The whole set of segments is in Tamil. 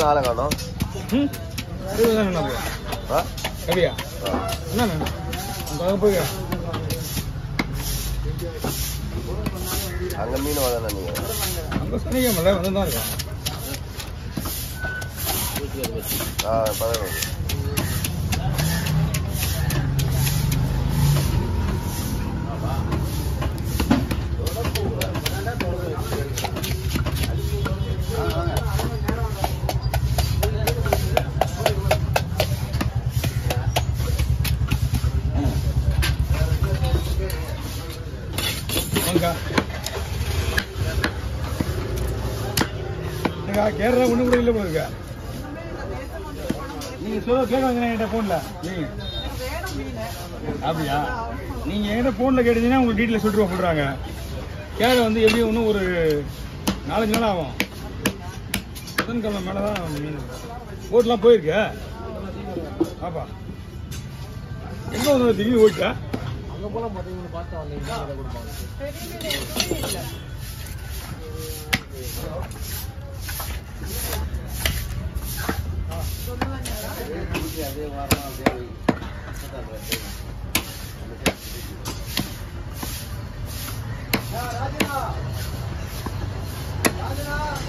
ஆளை காணோம். அப்படியா? என்ன போய் அங்க மீன் வாங்க நீங்க அங்க சனிக்கிழமை வந்து தான் இருக்கேன். பரவாயில்ல. கேரளா ஒண்ணு கூட இல்ல போல இருக்க. நீங்க சொல்ல கேட்காங்க என்கிட்ட போன்ல. அப்படியா? நீங்க என்கிட்ட போன்ல கேட்டீங்கன்னா உங்களுக்கு டீட்டெயில் சொல்லிட்டு சொல்றாங்க. கேரளா வந்து எப்படியும் இன்னும் ஒரு 4-5 நாள் ஆகும். புதன்கிழமை மேலதான் மீன் போட்லாம் போயிருக்க. ஆப்பா எங்க வந்து திடீர்னு போயிட்டா? அங்க போலாம் பார்த்தீங்கன்னா பார்த்தா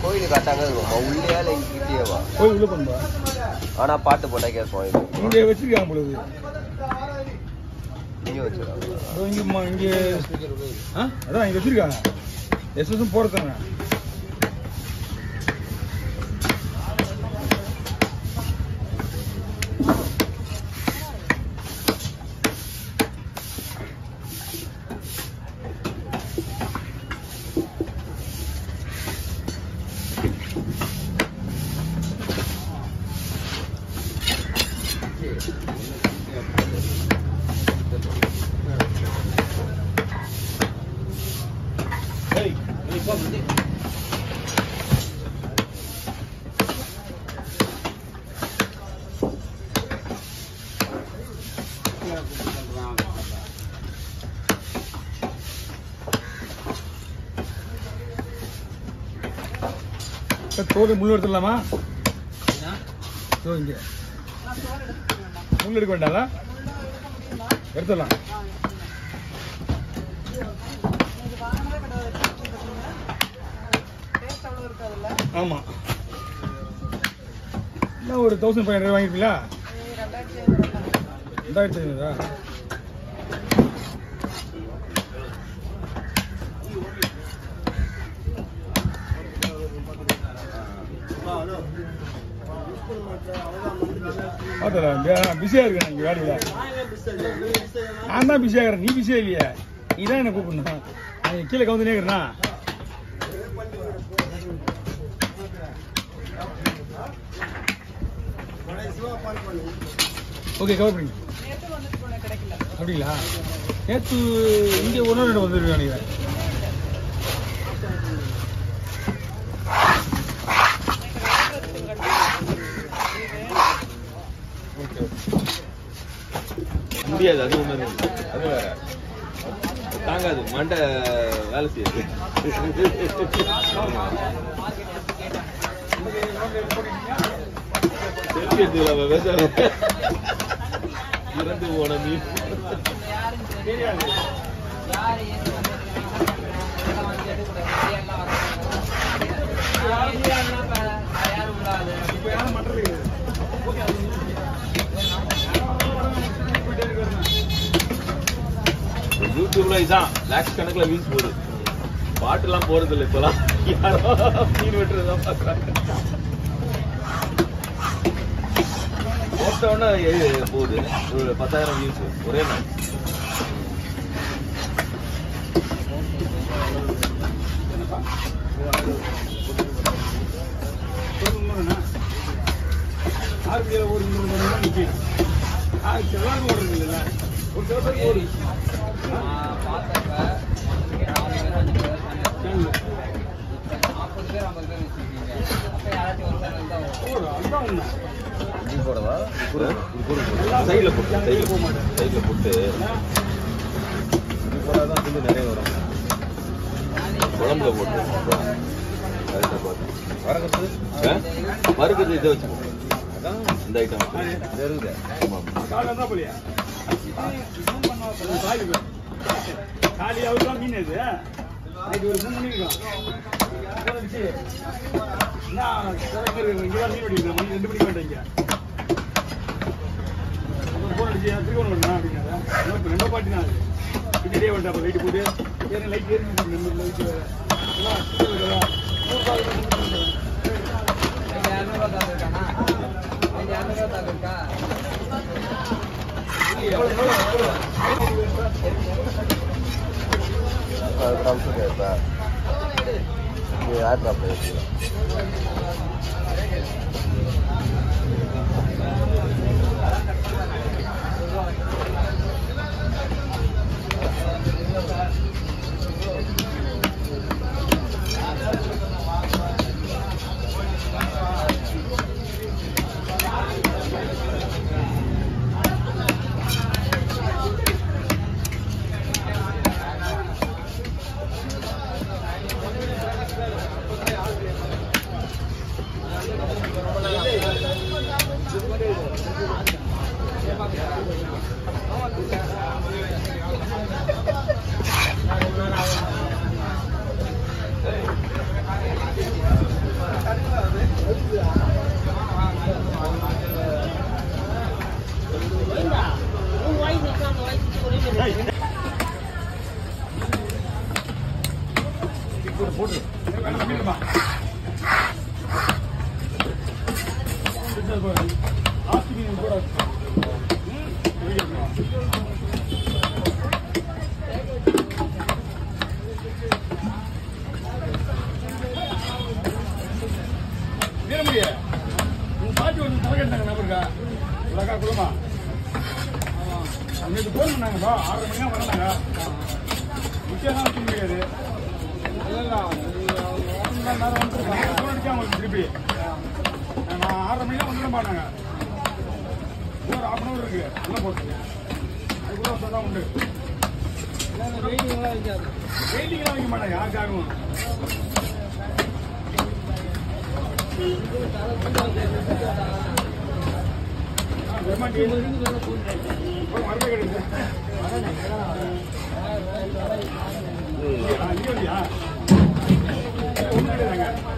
கோயிலுக்கு கட்டாங்க உள்ளேயா இல்லை கிட்டேவா? கோயில் உள்ள பண்ணுவா. ஆனா பாட்டு போட்டா கேட்போம். இங்க வச்சிருக்காங்க பொழுது இங்க வச்சிருக்காங்க. இங்க அதான் இங்க வச்சிருக்காங்க. எஸ்எஸும் போறதாங்க. தோல் முள் எடுத்துடலாமா? இங்க முள் எடுக்க வேண்டாம்ல, எடுத்துடலாம். ஆமா என்ன ஒரு 1500 வாங்கிருக்கீங்களா? 2500. பிஸியா இருக்கேன் இங்க வேலையில. நான் தான் பிஸியா இருக்கிறேன், நீ பிஸியா இல்லையா? நீ தான் என்ன கூப்பிடணும். கீழே கவுந்துனே இருக்கிறேன்னா. ஓகே கவர் பண்ணி. அப்படிங்களா? நேற்று இங்கே 1-2 வந்துருக்கேன் நினைக்கிறேன். முடியாது, அது ஒண்ணு அது வேற தாங்காது, மண்டை வேலை செய்யுது. செல்ஃபி எடுத்துக்கல விவசாயம் இறந்து போன மீன். யூடியூப்ல இதான் லேக்ஸ் கணக்குல வியூஸ் போகுது. பாட்டுலாம் போறது இல்லை இப்பெல்லாம், யாரோ மீன் வெட்டுறதுதான் பாக்குறாங்க. போட்டோன்னா போகுது ஒரு 10,000 வியூஸ் ஒரே நாள். சைட்ல போட்டு போடாதான் நிறைய வரும். குழம்புல போட்டு வறுக்கிறது இதை வச்சுக்கோ. இந்த ஐட்டம் இருக்குது. காலி அவ்வளோ மீன் இது ஒரு 3 மணி இருக்கும். இங்கே மீன் பிடிக்கிறேன் 2 மணிக்கு வேண்டாம். இங்கே போன் அடிச்சு திருவோணம் வேண்டாம் அப்படின்னா 2 பாட்டி தான் கிட்டே வேண்டாம். அப்போ லைட்டு போட்டு ஏன்னா லைட் ஏறி போட்டு பாட்டி ஒன்று தலைக்கட்டாங்க நபருக்கா உலகா குடும்பமா நேற்று போன் பண்ணாங்கப்பா 6:30 மணியா வந்தாங்க. முக்கியம் வைக்க முடியாது. போன் அடிச்சா அவங்களுக்கு திருப்பி நான் 6:30 மணியா வந்துட மாட்டாங்க. ஒரு 1/2 hour இருக்கு உள்ள போட்டு அதுக்குள்ள வந்தா தான் உண்டு. வெயிட்டிங்லாம் வைக்க மாட்டாங்க யாருக்காகவும். மறுபடியும் கிடையாது. ஒன்றும் கிடையாதுங்க.